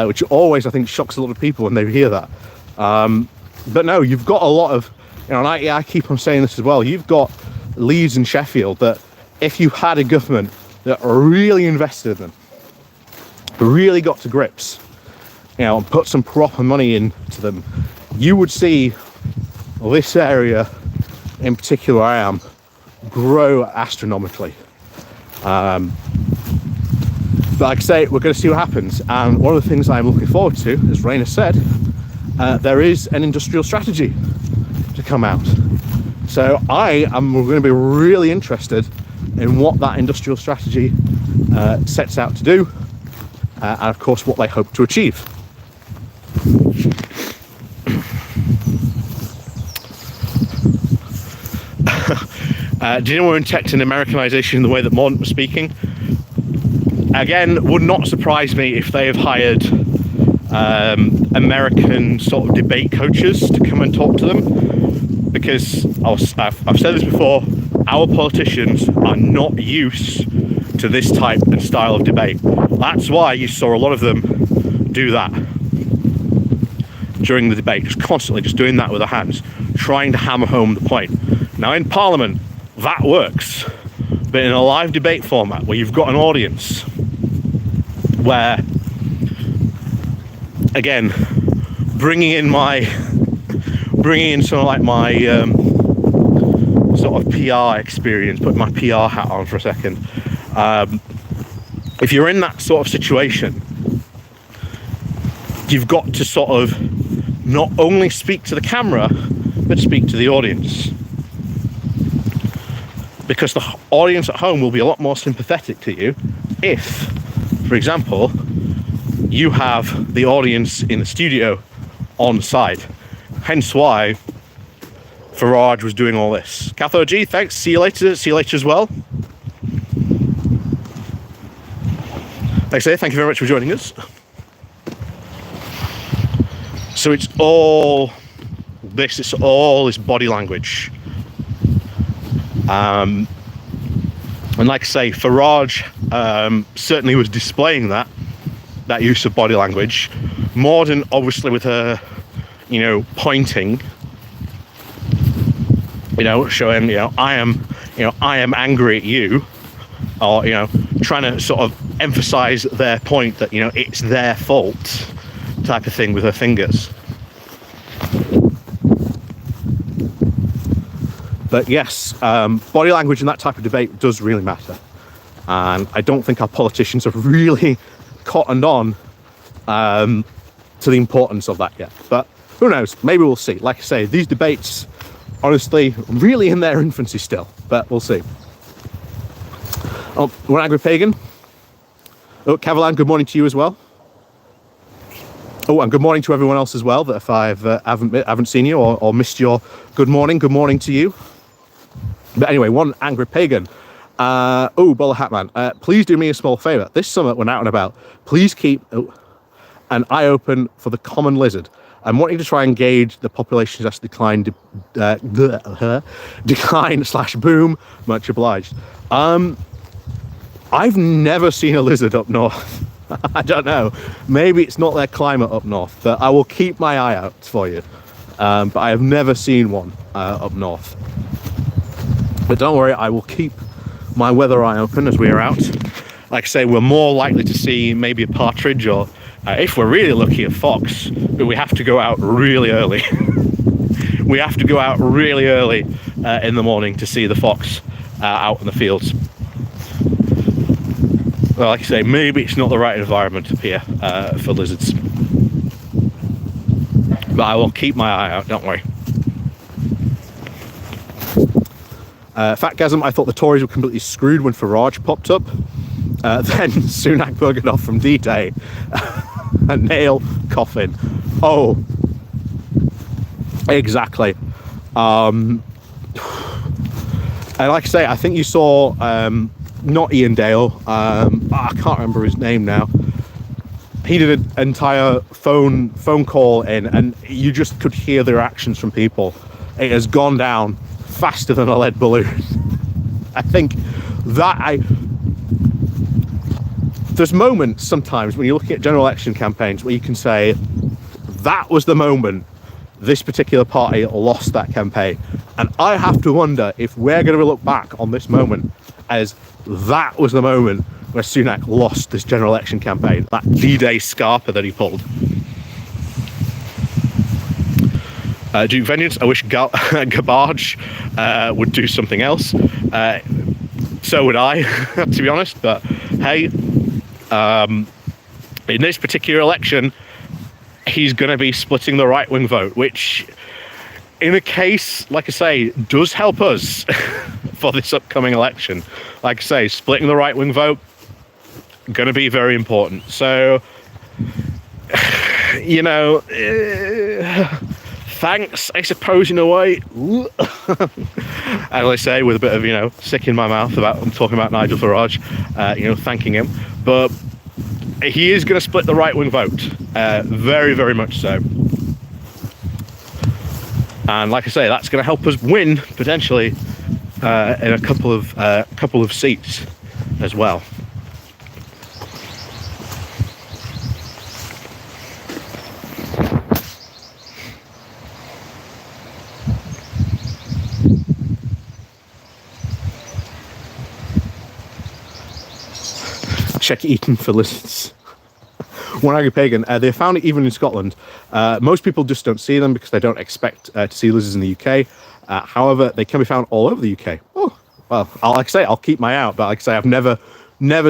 which always, I think, shocks a lot of people when they hear that. But no, you've got a lot of, and I keep on saying this as well, you've got Leeds and Sheffield that if you had a government that really invested in them, really got to grips, and put some proper money into them, you would see this area in particular where I am grow astronomically. But like I say, we're going to see what happens, and one of the things I'm looking forward to, as Raina said, there is an industrial strategy to come out. So we're going to be really interested in what that industrial strategy sets out to do, and of course what they hope to achieve. Did anyone detect an Americanization in the way that Mordaunt was speaking? Again, would not surprise me if they have hired American sort of debate coaches to come and talk to them, because I've said this before, our politicians are not used to this type and style of debate. That's why you saw a lot of them do that during the debate, just constantly just doing that with their hands, trying to hammer home the point. Now in Parliament, that works, but in a live debate format where you've got an audience, where, again, bringing in sort of like my sort of PR experience, putting my PR hat on for a second. If you're in that sort of situation, you've got to sort of not only speak to the camera, but speak to the audience. Because the audience at home will be a lot more sympathetic to you if, for example, you have the audience in the studio on side. Hence why Farage was doing all this. Cathode G, thanks. See you later. See you later as well. Like I say, thank you very much for joining us. So it's all this body language. And like I say, Farage certainly was displaying that use of body language. Morden, obviously, with her, pointing, showing, I am angry at you, or, trying to sort of emphasize their point that, it's their fault, type of thing with her fingers. But yes, body language in that type of debate does really matter. And I don't think our politicians have really cottoned on to the importance of that yet. But who knows? Maybe we'll see. Like I say, these debates, honestly, really in their infancy still. But we'll see. Oh, we're angry pagan. Oh, Cavalan, good morning to you as well. Oh, and good morning to everyone else as well. That if I haven't seen you or missed your good morning to you. But anyway, one angry pagan. Bowler Hatman, please do me a small favour. This summer, when out and about, please keep an eye open for the common lizard. I'm wanting to try and gauge the population's actually decline/boom. Much obliged. I've never seen a lizard up north. I don't know. Maybe it's not their climate up north, but I will keep my eye out for you. But I have never seen one up north. But don't worry, I will keep my weather eye open as we are out. Like I say, we're more likely to see maybe a partridge, or if we're really lucky, a fox, but we have to go out really early. We have to go out really early in the morning to see the fox out in the fields. Well, like I say, maybe it's not the right environment up here for lizards. But I will keep my eye out, don't worry. Fatgasm, I thought the Tories were completely screwed when Farage popped up. Then Sunak buggered off from D-Day. A nail coffin. Oh, exactly. And like I say, I think you saw, not Ian Dale, I can't remember his name now. He did an entire phone call in, and you just could hear the reactions from people. It has gone down faster than a lead balloon. I think that there's moments sometimes when you're looking at general election campaigns where you can say that was the moment this particular party lost that campaign, and I have to wonder if we're going to look back on this moment as that was the moment where Sunak lost this general election campaign, that D-Day scarper that he pulled. Duke Vengeance, I wish Garbage would do something else. So would I, to be honest. But hey, in this particular election, he's going to be splitting the right-wing vote, which, in a case, like I say, does help us for this upcoming election. Like I say, splitting the right-wing vote, going to be very important. So, thanks, I suppose, in a way. As I say, with a bit of, sick in my mouth I'm talking about Nigel Farage, thanking him. But he is going to split the right-wing vote, very, very much so. And like I say, that's going to help us win, potentially, in a couple of seats. as well. Check Eton for lizards. One-eyed pagan. They found it even in Scotland. Most people just don't see them because they don't expect to see lizards in the UK. However, they can be found all over the UK. Oh, well, like I say, I'll keep my eye out. But like I say, I've never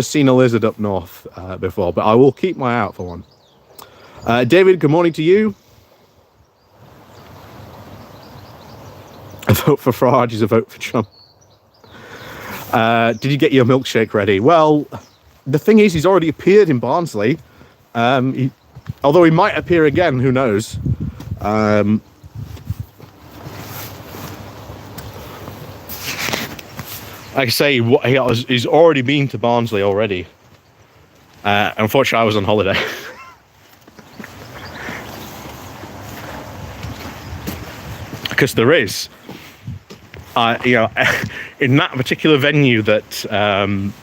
seen a lizard up north before. But I will keep my eye out for one. David, good morning to you. A vote for Farage is a vote for Trump. Did you get your milkshake ready? Well, the thing is, he's already appeared in Barnsley. Although he might appear again, who knows? Like I say, he's already been to Barnsley already. Unfortunately, I was on holiday. Because there is, in that particular venue that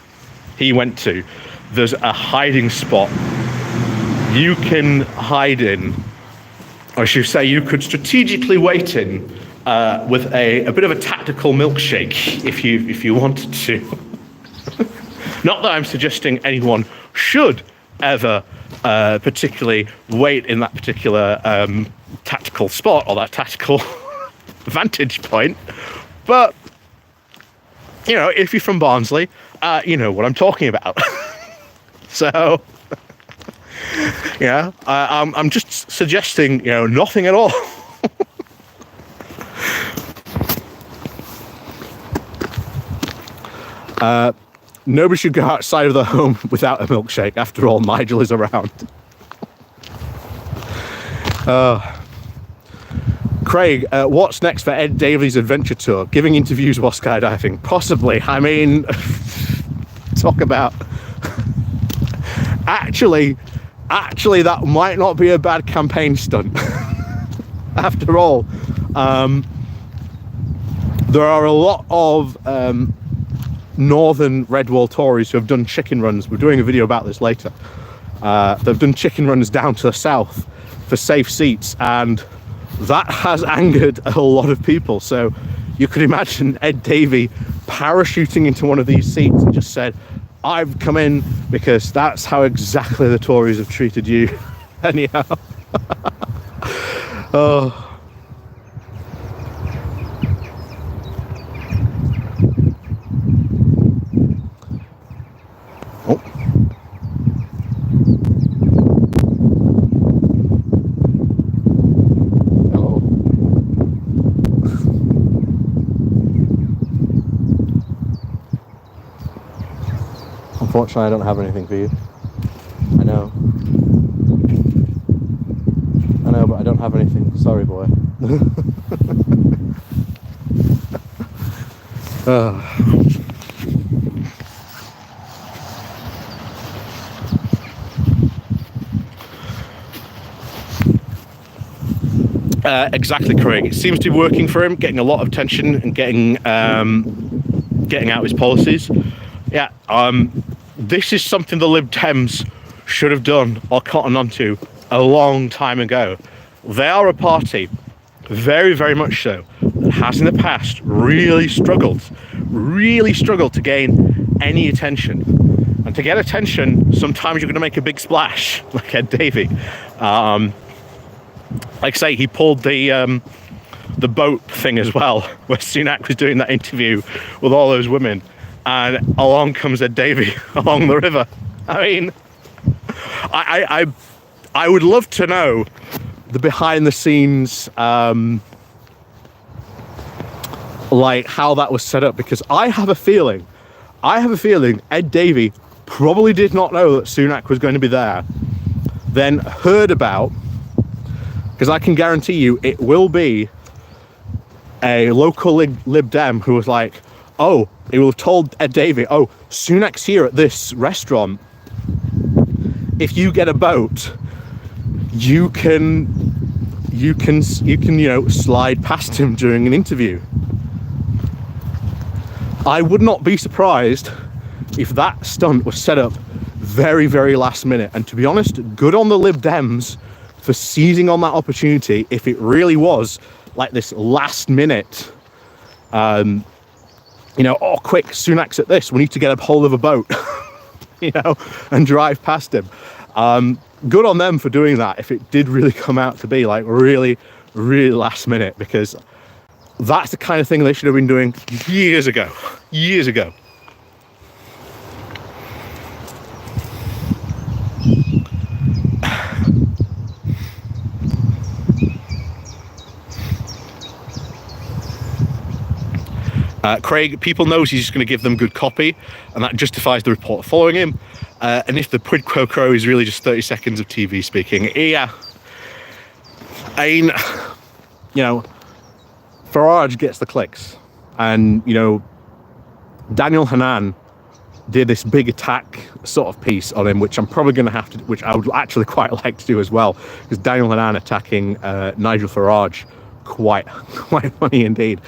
he went to, there's a hiding spot you can hide in, or I should say you could strategically wait in with a bit of a tactical milkshake if you wanted to. Not that I'm suggesting anyone should ever particularly wait in that particular tactical spot or that tactical vantage point, but if you're from Barnsley, you know what I'm talking about. So, I'm just suggesting, nothing at all. Nobody should go outside of their home without a milkshake. After all, Nigel is around. Craig, what's next for Ed Davies' adventure tour? Giving interviews while skydiving? Possibly. I mean, talk about... Actually, that might not be a bad campaign stunt. After all, there are a lot of northern red wall Tories who have done chicken runs. We're doing a video about this later. They've done chicken runs down to the south for safe seats, and that has angered a lot of people. So you could imagine Ed Davey parachuting into one of these seats and just said, I've come in because that's how exactly the Tories have treated you. Anyhow. Oh. Unfortunately, I don't have anything for you. I know, but I don't have anything. Sorry, boy. Exactly, Craig. It seems to be working for him, getting a lot of attention and getting out his policies. Yeah. This is something the Lib Dems should have done or cottoned onto a long time ago. They are a party, very, very much so, that has in the past really struggled to gain any attention. And to get attention, sometimes you're going to make a big splash, like Ed Davey. Like I say, he pulled the boat thing as well, where Sunak was doing that interview with all those women. And along comes Ed Davey along the river. I mean, I would love to know the behind the scenes, like how that was set up, because I have a feeling Ed Davey probably did not know that Sunak was going to be there, then heard about, because I can guarantee you it will be a local Lib Dem who was like, oh, he will have told Ed Davey, oh, Sunak's here at this restaurant. If you get a boat, you can slide past him during an interview. I would not be surprised if that stunt was set up very, very last minute, and to be honest, good on the Lib Dems for seizing on that opportunity. If it really was like this last minute, you know, oh, quick, Sunak's at this, we need to get a hold of a boat, you know, and drive past him. Good on them for doing that if it did really come out to be like really, really last minute, because that's the kind of thing they should have been doing years ago. Years ago. Craig, people knows he's just going to give them good copy, and that justifies the report following him. And if the quid pro quo is really just 30 seconds of TV speaking, yeah, you know, Farage gets the clicks, and you know, Daniel Hannan did this big attack sort of piece on him, which I'm probably going to have to, which I would actually quite like to do as well, because Daniel Hannan attacking Nigel Farage, quite funny indeed.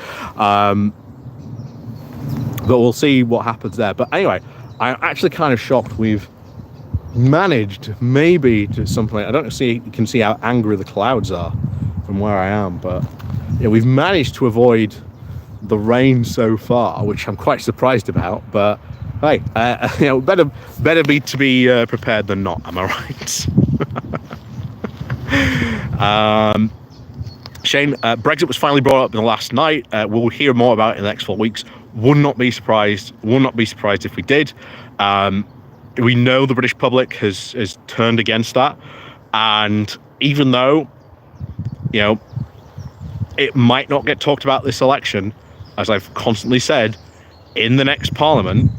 But we'll see what happens there. But anyway, I'm actually kind of shocked we've managed maybe to some point. I don't see, you can see how angry the clouds are from where I am, but yeah, we've managed to avoid the rain so far, which I'm quite surprised about. But hey, you know, better be to be prepared than not. Am I right? Shane, Brexit was finally brought up in the last night. We'll hear more about it in the next 4 weeks. Would not be surprised if we did. We know the British public has turned against that, and even though, you know, it might not get talked about this election, as I've constantly said, in the next parliament,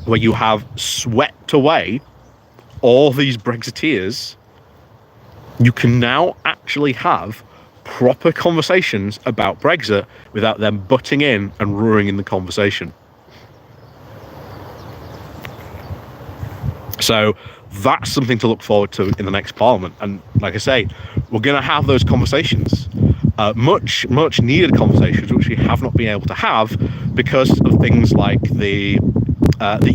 where you have swept away all these Brexiteers, you can now actually have proper conversations about Brexit without them butting in and ruining the conversation. So that's something to look forward to in the next parliament. And like I say, we're going to have those conversations, much needed conversations, which we have not been able to have because of things like the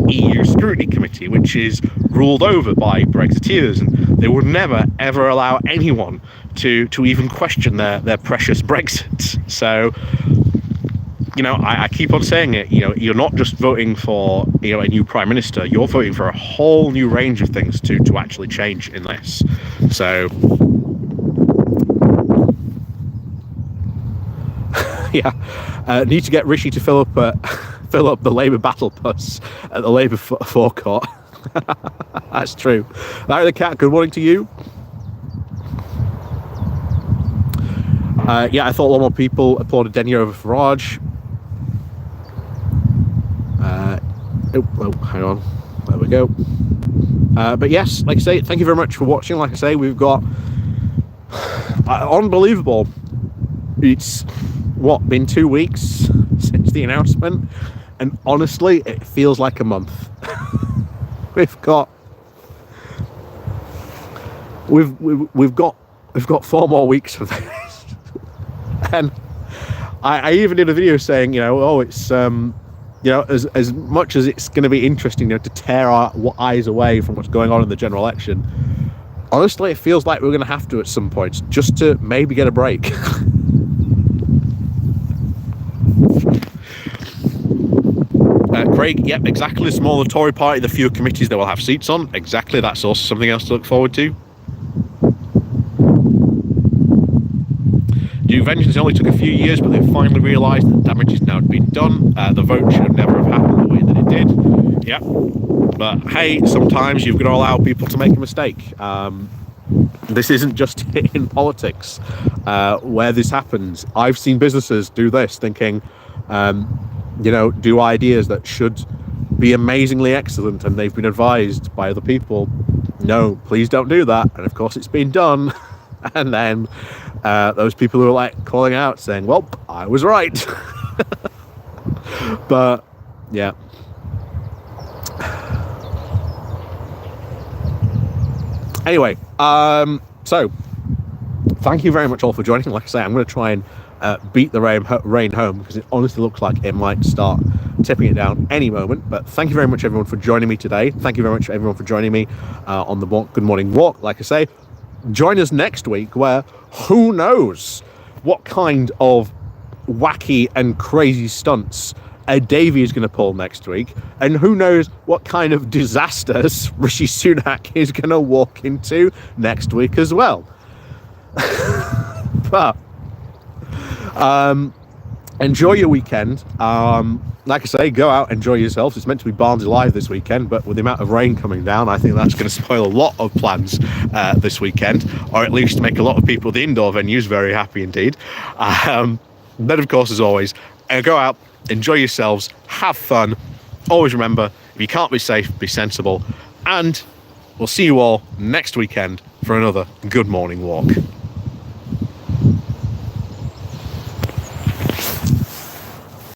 EU Scrutiny Committee, which is ruled over by Brexiteers, and they would never ever allow anyone to even question their precious Brexit. So, you know, I keep on saying it, you know, you're not just voting for, you know, a new prime minister, you're voting for a whole new range of things to actually change in this. So yeah, need to get Rishi to fill up the Labour battle bus at the Labour forecourt. That's true. Larry the Cat, good morning to you. Yeah, I thought a lot more people applauded Denyer over Farage. Oh, hang on. There we go. But yes, like I say, thank you very much for watching. Like I say, we've got unbelievable. It's what, been 2 weeks since the announcement, and honestly, it feels like a month. We've got 4 more weeks of this. And I even did a video saying, you know, oh, it's you know, as much as it's going to be interesting, you know, to tear our eyes away from what's going on in the general election, honestly, it feels like we're going to have to at some points just to maybe get a break. Craig, yep, exactly. The smaller Tory party, the fewer committees they will have seats on. Exactly, that's also something else to look forward to. Due vengeance only took a few years, but they've finally realised that the damage has now been done. The vote should have never have happened the way that it did. Yeah, but hey, sometimes you've got to allow people to make a mistake. This isn't just in politics where this happens. I've seen businesses do this, thinking, you know, do ideas that should be amazingly excellent, and they've been advised by other people, no, please don't do that. And of course, it's been done. And then those people who are like calling out saying, well, I was right. But yeah. Anyway, so thank you very much all for joining. Like I say, I'm going to try and beat the rain home, because it honestly looks like it might start tipping it down any moment. But thank you very much, everyone, for joining me today. Thank you very much, everyone, for joining me on the Good Morning Walk. Like I say, join us next week, where who knows what kind of wacky and crazy stunts Davey is going to pull next week, and who knows what kind of disasters Rishi Sunak is going to walk into next week as well. But enjoy your weekend. Like I say, go out, enjoy yourselves. It's meant to be Barnsley Live this weekend, but with the amount of rain coming down, I think that's going to spoil a lot of plans this weekend, or at least make a lot of people at the indoor venues very happy indeed. Then, of course, as always, go out, enjoy yourselves, have fun. Always remember, if you can't be safe, be sensible. And we'll see you all next weekend for another Good Morning Walk.